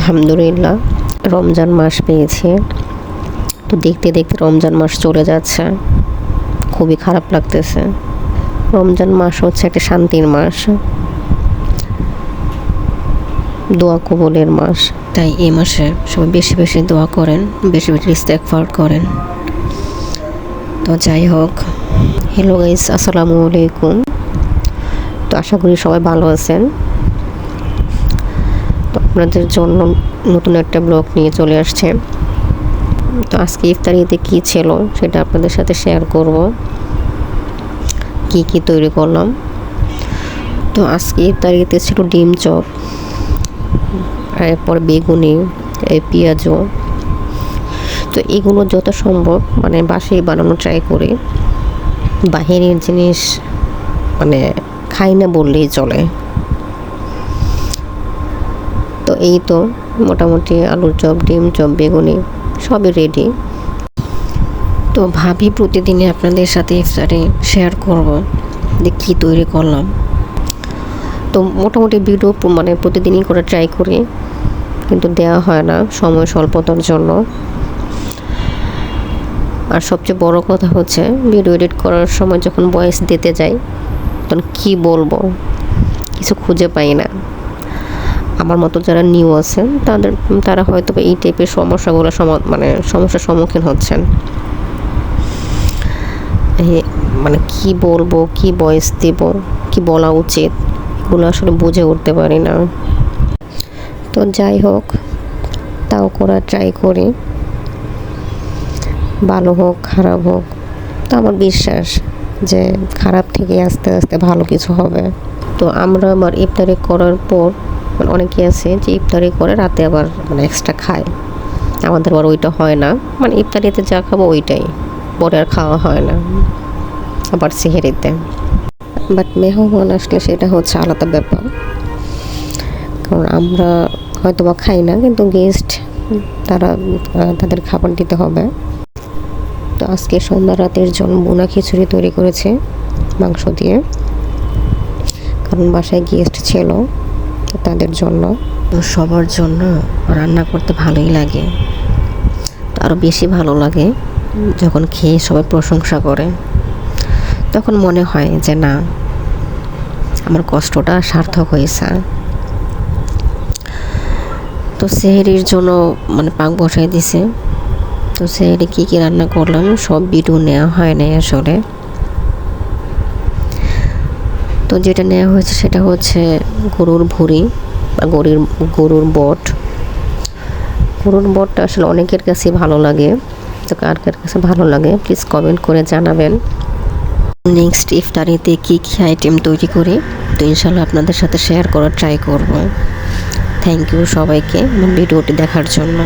আলহামদুলিল্লাহ রমজান মাস পেয়েছি। তো দেখতে দেখতে রমজান মাস চলে যাচ্ছে, খুবই খারাপ লাগতেছে। রমজান মাস হচ্ছে একটা শান্তির মাস, দোয়া কবুলের মাস। তাই এই মাসে সবাই বেশি বেশি দোয়া করেন, বেশি বেশি ইস্তেগফার করেন। তো যাই হোক, হ্যালো গাইস, আসসালামু আলাইকুম। তো আশা করি সবাই ভালো আছেন। তো আপনাদের জন্য নতুন একটা ব্লগ নিয়ে চলে আসছে। তো আজকে ইফতারিতে কী ছিল সেটা আপনাদের সাথে শেয়ার করব, কি কি তৈরি করলাম। তো আজকে ইফতারিতে ছিল ডিম চপ, এরপর বেগুনি, পেঁয়াজও। তো এগুলো যত সম্ভব বাসায় বানানো ট্রাই করি। বাহিরের জিনিস খাই না বললেই চলে। তো এই তো মোটামুটি আলুর চপ, ডিম চপ, বেগুনি সবই রেডি। তো ভাবি প্রতিদিনই আপনাদের সাথে ইফতারে শেয়ার করব যে কী তৈরি করলাম। তো মোটামুটি ভিডিও প্রতিদিনই করে ট্রাই করি, কিন্তু দেওয়া হয় না সময় স্বল্পতার জন্য। আর সবচেয়ে বড় কথা হচ্ছে ভিডিও এডিট করার সময় যখন ভয়েস দিতে যাই তখন কী বলবো কিছু খুঁজে পাই না। আমার মতো যারা নিউ আছেন তারা হয়তো এই টাইপের সমস্যাগুলো সমস্যার সম্মুখীন হচ্ছেন। কি বলবো, কি ভয়েস দেব, কি বলা উচিত, এগুলো আসলে বুঝে উঠতে পারি না। তো যাই হোক, তাও করার ট্রাই করি, ভালো হোক খারাপ হোক। তো আমার বিশ্বাস যে খারাপ থেকে আস্তে আস্তে ভালো কিছু হবে। তো আমরা আবার ইফতারি করার পর অনেকে আছে যে ইফতারি করে রাতে আবার এক্সট্রা খায়। আমাদের আবার ওইটা হয় না, ইফতারিতে যা খাবো ওইটাই, পরে আর খাওয়া হয় না আবার সেহেরিতে। বাট মেহমান আসলে সেটা হচ্ছে আলাদা ব্যাপার, কারণ আমরা হয়তো বা খাই না, কিন্তু গেস্ট তাদের খাবার দিতে হবে। তো আজকে সন্ধ্যা রাতের জন্য বোনা খিচুড়ি তৈরি করেছে মাংস দিয়ে, কারণ বাসায় গেস্ট ছিল তো তাদের জন্য। সবার জন্য রান্না করতে ভালোই লাগে, তো আরও বেশি ভালো লাগে যখন খেয়ে সবাই প্রশংসা করে। তখন মনে হয় যে না, আমার কষ্টটা সার্থক হয়েছে। তো সেহরির জন্য পাক বসাই দিছে। তো সেহরি কী কী রান্না করলাম সব ভিডিও নেওয়া হয় নাই আসলে। তো যেটা নেওয়া হয়েছে সেটা হচ্ছে গরুর ভুঁড়ি বা গরুর বট। গরুর বটটা আসলে অনেকের কাছে ভালো লাগে, তো কার কার কাছে ভালো লাগে প্লিজ কমেন্ট করে জানাবেন। নেক্সট ইফতারিতে কী কী আইটেম তৈরি করি তো ইনশাল্লাহ আপনাদের সাথে শেয়ার করার ট্রাই করব। থ্যাংক ইউ সবাইকে ভিডিওটি দেখার জন্য।